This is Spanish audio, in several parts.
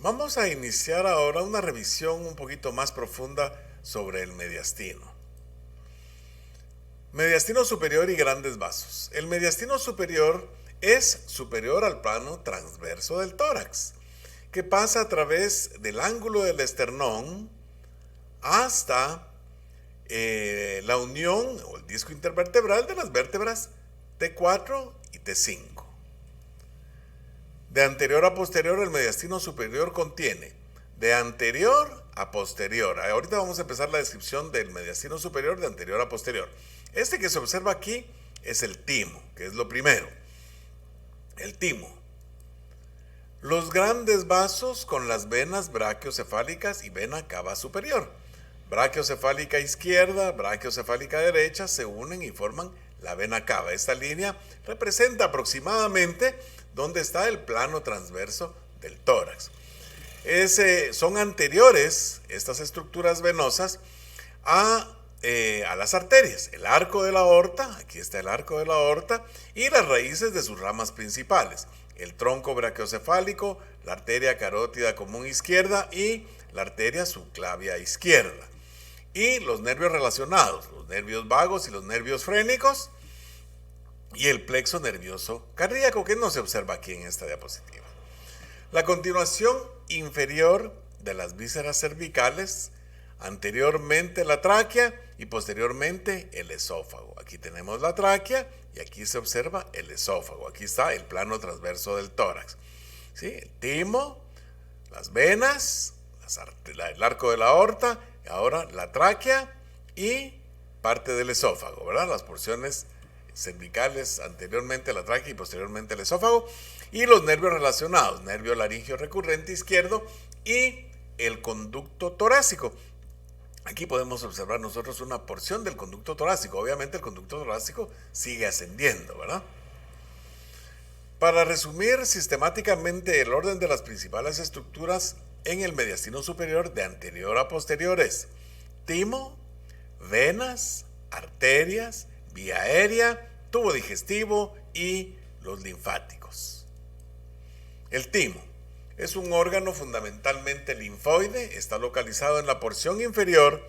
Vamos a iniciar ahora una revisión un poquito más profunda sobre el mediastino. Mediastino superior y grandes vasos. El mediastino superior es superior al plano transverso del tórax, que pasa a través del ángulo del esternón hasta la unión o el disco intervertebral de las vértebras T4 y T5. De anterior a posterior, el mediastino superior contiene de anterior a posterior. Ahorita vamos a empezar la descripción del mediastino superior de anterior a posterior. Este que se observa aquí es el timo, que es lo primero. El timo. Los grandes vasos con las venas brachiocefálicas y vena cava superior. Brachiocefálica izquierda, brachiocefálica derecha se unen y forman la vena cava. Esta línea representa aproximadamente donde está el plano transverso del tórax. Son anteriores estas estructuras venosas a las arterias, el arco de la aorta, aquí está el arco de la aorta, y las raíces de sus ramas principales, el tronco brachiocefálico, la arteria carótida común izquierda y la arteria subclavia izquierda. Y los nervios relacionados, los nervios vagos y los nervios frénicos, y el plexo nervioso cardíaco, que no se observa aquí en esta diapositiva. La continuación inferior de las vísceras cervicales, anteriormente la tráquea y posteriormente el esófago. Aquí tenemos la tráquea y aquí se observa el esófago. Aquí está el plano transverso del tórax. ¿Sí? El timo, las venas, el arco de la aorta, ahora la tráquea y parte del esófago, ¿verdad? Las porciones cervicales, anteriormente la tráquea y posteriormente el esófago, y los nervios relacionados, nervio laringio recurrente izquierdo y el conducto torácico. Aquí podemos observar nosotros una porción del conducto torácico. Obviamente el conducto torácico sigue ascendiendo, ¿verdad? Para resumir sistemáticamente el orden de las principales estructuras en el mediastino superior de anterior a posterior es timo, venas, arterias, vía aérea, tubo digestivo y los linfáticos. El timo es un órgano fundamentalmente linfoide, está localizado en la porción inferior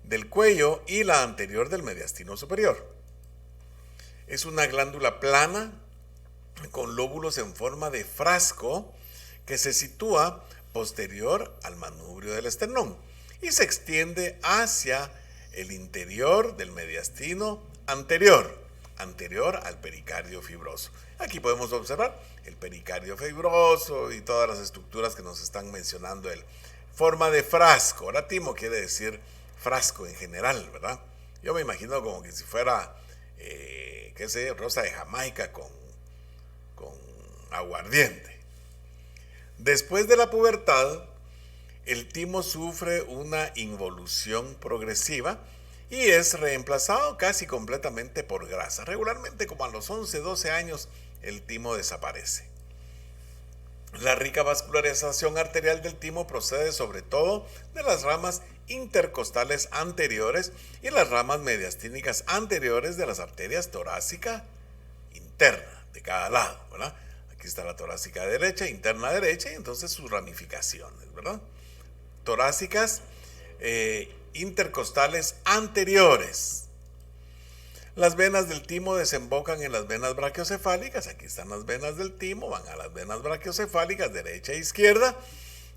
del cuello y la anterior del mediastino superior. Es una glándula plana con lóbulos en forma de frasco que se sitúa posterior al manubrio del esternón y se extiende hacia el interior del mediastino anterior al pericardio fibroso. Aquí podemos observar el pericardio fibroso y todas las estructuras que nos están mencionando. El forma de frasco. Ahora timo quiere decir frasco en general, ¿verdad? Yo me imagino como que si fuera, qué sé, rosa de Jamaica con aguardiente. Después de la pubertad, el timo sufre una involución progresiva y es reemplazado casi completamente por grasa. Regularmente, como a los 11, 12 años, el timo desaparece. La rica vascularización arterial del timo procede sobre todo de las ramas intercostales anteriores y las ramas mediastínicas anteriores de las arterias torácica interna de cada lado, ¿verdad? Aquí está la torácica derecha, interna derecha y entonces sus ramificaciones, ¿verdad? Torácicas intercostales anteriores. Las venas del timo desembocan en las venas brachiocefálicas. Aquí están las venas del timo, van a las venas brachiocefálicas derecha e izquierda,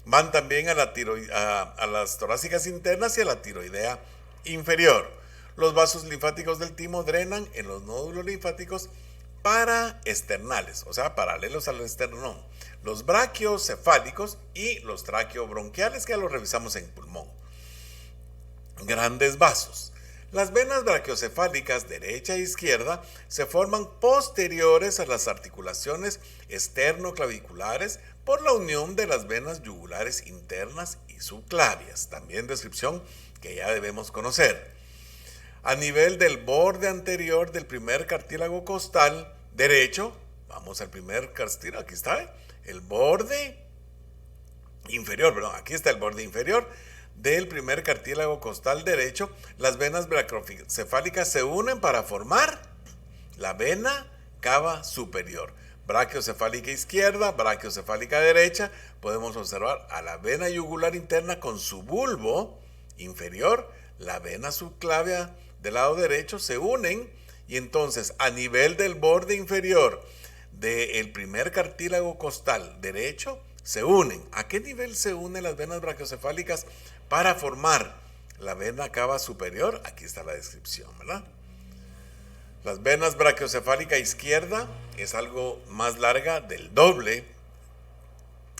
van también a las torácicas internas y a la tiroidea inferior. Los vasos linfáticos del timo drenan en los nódulos linfáticos paraesternales, o sea, paralelos al esternón, los brachiocefálicos y los traqueobronquiales, que ya los revisamos en pulmón. Grandes vasos. Las venas brachiocefálicas derecha e izquierda se forman posteriores a las articulaciones esternoclaviculares por la unión de las venas yugulares internas y subclavias, también descripción que ya debemos conocer. A nivel del borde anterior del primer cartílago costal derecho, vamos al primer cartílago, aquí está, el borde inferior, perdón, aquí está el borde inferior del primer cartílago costal derecho, las venas brachiocefálicas se unen para formar la vena cava superior. brachiocefálica izquierda, brachiocefálica derecha, podemos observar a la vena yugular interna con su bulbo inferior, la vena subclavia del lado derecho se unen y entonces a nivel del borde inferior del primer cartílago costal derecho se unen. ¿A qué nivel se unen las venas brachiocefálicas para formar la vena cava superior? Aquí está la descripción, ¿verdad? Las venas brachiocefálica izquierda es algo más larga del doble,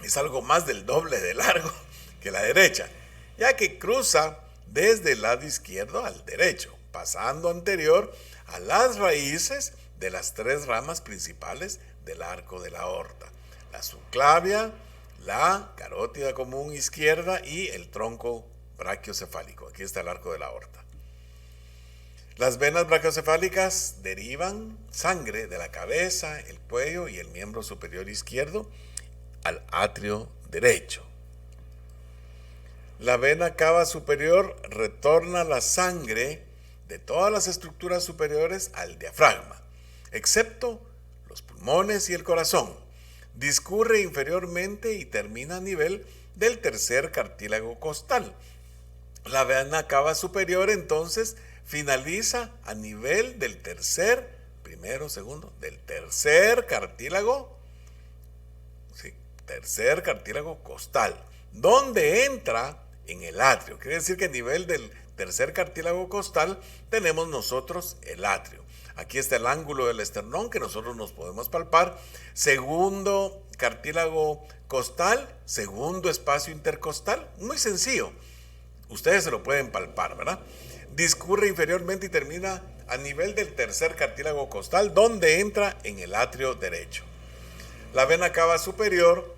es algo más del doble de largo que la derecha, ya que cruza desde el lado izquierdo al derecho, pasando anterior a las raíces de las tres ramas principales del arco de la aorta: la subclavia, la carótida común izquierda y el tronco brachiocefálico. Aquí está el arco de la aorta. Las venas brachiocefálicas derivan sangre de la cabeza, el cuello y el miembro superior izquierdo al atrio derecho. La vena cava superior retorna la sangre de todas las estructuras superiores al diafragma, excepto los pulmones y el corazón. Discurre inferiormente y termina a nivel del tercer cartílago costal. La vena cava superior entonces finaliza a nivel del tercer cartílago, tercer cartílago costal, donde entra en el atrio. Quiere decir que a nivel del tercer cartílago costal tenemos nosotros el atrio. Aquí está el ángulo del esternón que nosotros nos podemos palpar. Segundo cartílago costal, segundo espacio intercostal. Muy sencillo. Ustedes se lo pueden palpar, ¿verdad? Discurre inferiormente y termina a nivel del tercer cartílago costal, donde entra en el atrio derecho. La vena cava superior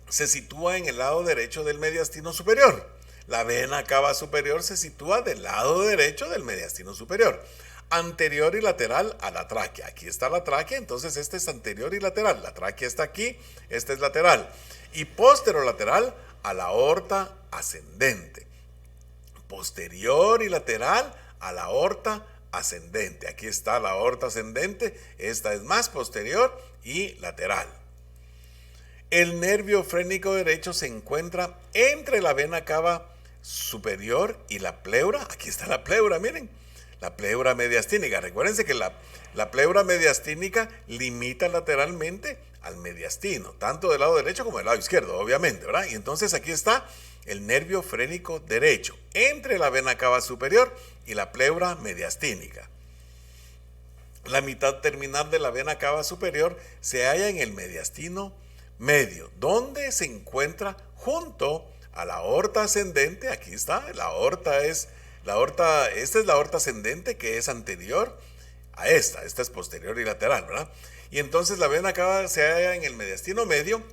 se sitúa en el lado derecho del mediastino superior. La vena cava superior se sitúa del lado derecho del mediastino superior, anterior y lateral a la tráquea. Aquí está la tráquea, entonces este es anterior y lateral. La tráquea está aquí, este es lateral. Y posterolateral a la aorta ascendente. Posterior y lateral a la aorta ascendente. Aquí está la aorta ascendente, esta es más posterior y lateral. El nervio frénico derecho se encuentra entre la vena cava superior y la pleura. Aquí está la pleura, miren, la pleura mediastínica. Recuérdense que la pleura mediastínica limita lateralmente al mediastino, tanto del lado derecho como del lado izquierdo, obviamente, ¿verdad? Y entonces aquí está el nervio frénico derecho, entre la vena cava superior y la pleura mediastínica. La mitad terminal de la vena cava superior se halla en el mediastino medio, donde se encuentra junto a la aorta ascendente. Aquí está, esta es la aorta ascendente, que es anterior a esta es posterior y lateral, ¿verdad? Y entonces la vena cava se halla en el mediastino medio,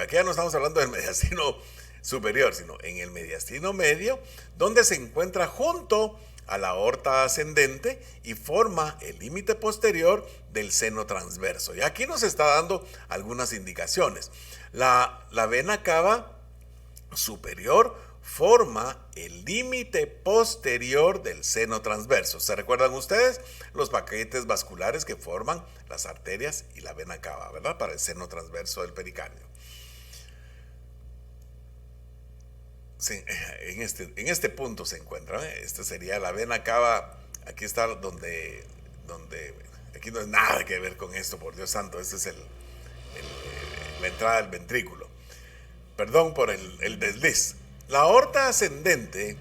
aquí ya no estamos hablando del mediastino superior, sino en el mediastino medio, donde se encuentra junto a la aorta ascendente y forma el límite posterior del seno transverso. Y aquí nos está dando algunas indicaciones. La vena cava superior forma el límite posterior del seno transverso. ¿Se recuerdan ustedes? Los paquetes vasculares que forman las arterias y la vena cava, ¿verdad? Para el seno transverso del pericárdio. Sí, en este punto se encuentra, ¿eh? Esta sería la vena cava. Aquí está donde aquí no es nada que ver con esto, por Dios santo. Este es la entrada del ventrículo. Perdón por el desliz. La aorta ascendente,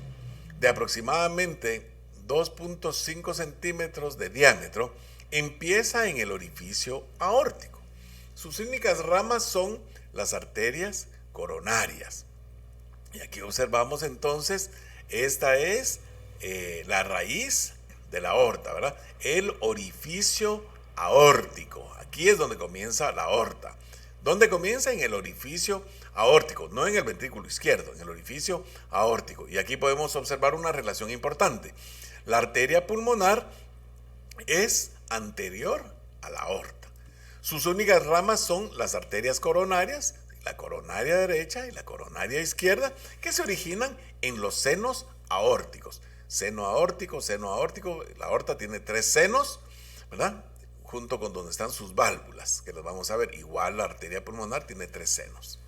de aproximadamente 2.5 centímetros de diámetro, empieza en el orificio aórtico. Sus únicas ramas son las arterias coronarias. Y aquí observamos entonces, esta es la raíz de la aorta, ¿verdad? El orificio aórtico. Aquí es donde comienza la aorta. ¿Dónde comienza? En el orificio aórtico, no en el ventrículo izquierdo, en el orificio aórtico. Y aquí podemos observar una relación importante. La arteria pulmonar es anterior a la aorta. Sus únicas ramas son las arterias coronarias, la coronaria derecha y la coronaria izquierda, que se originan en los senos aórticos. Seno aórtico, la aorta tiene 3 senos, ¿verdad? junto con donde están sus válvulas, que las vamos a ver. Igual la arteria pulmonar tiene 3 senos.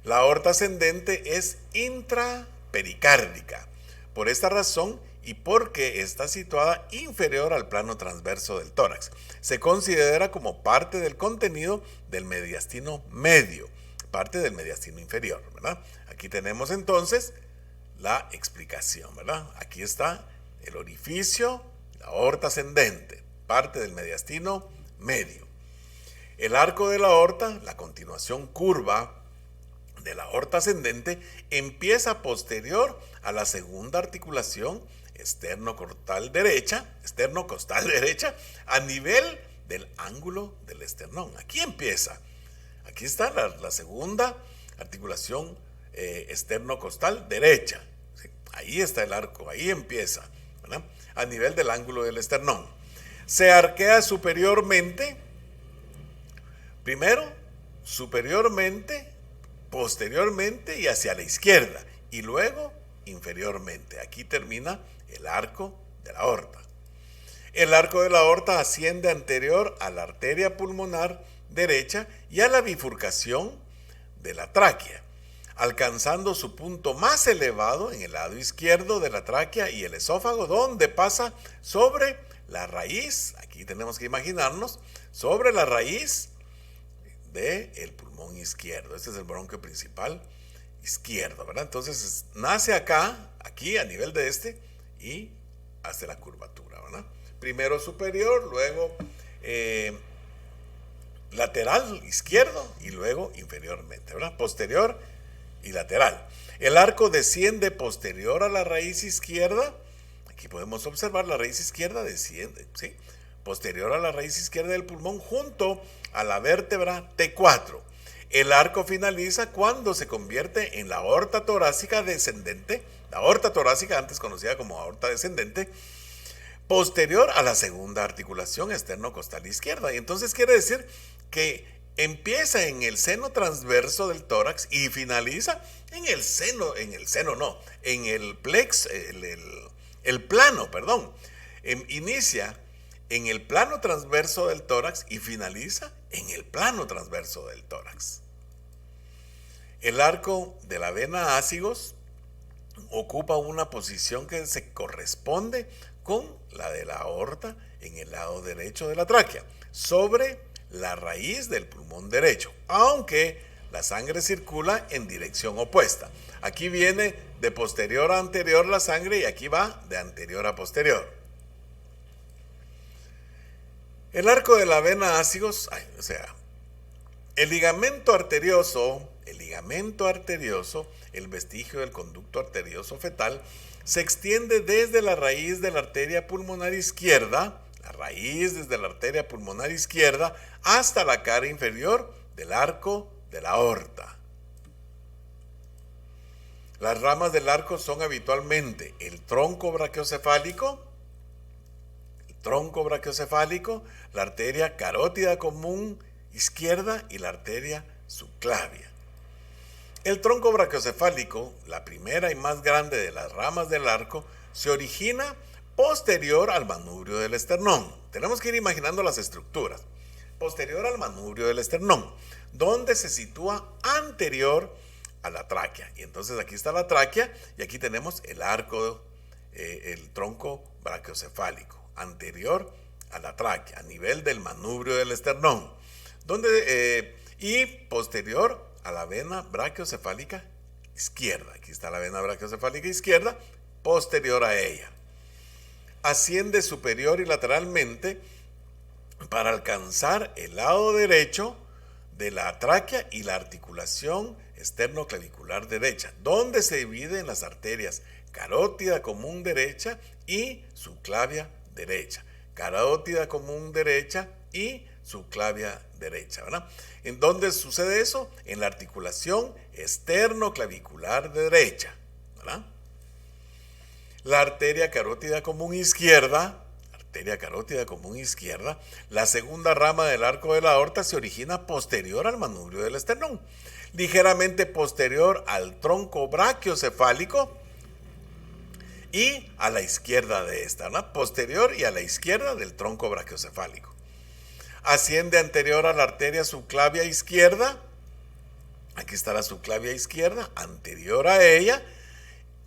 La aorta ascendente es intrapericárdica. Por esta razón y porque está situada inferior al plano transverso del tórax, se considera como parte del contenido del mediastino medio, parte del mediastino inferior, ¿verdad? Aquí tenemos entonces la explicación, ¿verdad? Aquí está el orificio, la aorta ascendente, parte del mediastino medio. El arco de la aorta, la continuación curva de la aorta ascendente, empieza posterior a la segunda articulación esternocostal derecha, a nivel del ángulo del esternón. Aquí empieza. Aquí está la segunda articulación esternocostal derecha. ¿Sí? Ahí está el arco, ahí empieza, ¿verdad? A nivel del ángulo del esternón. Se arquea superiormente, primero, superiormente, posteriormente y hacia la izquierda, y luego inferiormente. Aquí termina el arco de la aorta. El arco de la aorta asciende anterior a la arteria pulmonar derecha y a la bifurcación de la tráquea, alcanzando su punto más elevado en el lado izquierdo de la tráquea y el esófago, donde pasa sobre la raíz, aquí tenemos que imaginarnos, sobre la raíz del pulmón izquierdo. Este es el bronquio principal izquierdo, ¿verdad? Entonces nace acá, aquí a nivel de este y hace la curvatura, ¿verdad? Primero superior, luego lateral izquierdo y luego inferiormente, ¿verdad? Posterior y lateral. El arco desciende posterior a la raíz izquierda. Aquí podemos observar la raíz izquierda desciende, ¿sí? Posterior a la raíz izquierda del pulmón junto a la vértebra T4. El arco finaliza cuando se convierte en la aorta torácica descendente, la aorta torácica antes conocida como aorta descendente, posterior a la segunda articulación esternocostal izquierda. Y entonces quiere decir que empieza en el seno transverso del tórax y finaliza en el plex, el plano, perdón. Inicia en el plano transverso del tórax y finaliza en el plano transverso del tórax. El arco de la vena ácigos ocupa una posición que se corresponde con la de la aorta en el lado derecho de la tráquea, sobre la raíz del pulmón derecho, aunque la sangre circula en dirección opuesta. Aquí viene de posterior a anterior la sangre y aquí va de anterior a posterior. El arco de la vena ácigos, el ligamento arterioso, el vestigio del conducto arterioso fetal, se extiende desde la raíz de la arteria pulmonar izquierda, hasta la cara inferior del arco de la aorta. Las ramas del arco son habitualmente el tronco brachiocefálico, la arteria carótida común izquierda y la arteria subclavia. El tronco brachiocefálico, la primera y más grande de las ramas del arco, se origina posterior al manubrio del esternón. Tenemos que ir imaginando las estructuras. Posterior al manubrio del esternón, donde se sitúa anterior a la tráquea. Y entonces aquí está la tráquea y aquí tenemos el arco, el tronco brachiocefálico, anterior a la tráquea, a nivel del manubrio del esternón, y posterior a la vena brachiocefálica izquierda. Aquí está la vena brachiocefálica izquierda, posterior a ella. Asciende superior y lateralmente para alcanzar el lado derecho de la tráquea y la articulación esternoclavicular derecha, donde se divide en las arterias carótida común derecha y subclavia derecha. Carótida común derecha y subclavia derecha, ¿verdad? ¿En dónde sucede eso? En la articulación esternoclavicular derecha, ¿verdad? La arteria carótida común izquierda, la segunda rama del arco de la aorta, se origina posterior al manubrio del esternón, ligeramente posterior al tronco brachiocefálico y a la izquierda de esta, ¿no? Posterior y a la izquierda del tronco brachiocefálico. asciende anterior a la arteria subclavia izquierda. Aquí está la subclavia izquierda, anterior a ella,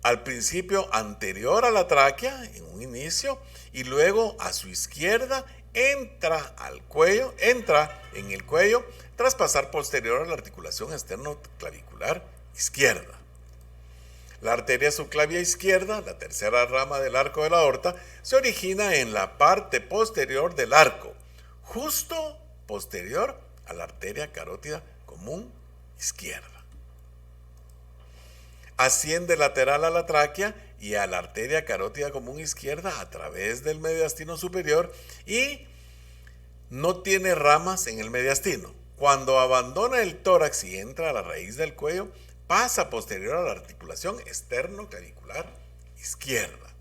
al principio anterior a la tráquea, en un inicio, y luego a su izquierda entra al cuello, entra en el cuello, tras pasar posterior a la articulación esternoclavicular izquierda. La arteria subclavia izquierda, la tercera rama del arco de la aorta, se origina en la parte posterior del arco, justo posterior a la arteria carótida común izquierda. Asciende lateral a la tráquea y a la arteria carótida común izquierda a través del mediastino superior y no tiene ramas en el mediastino. Cuando abandona el tórax y entra a la raíz del cuello, pasa posterior a la articulación esternoclavicular izquierda.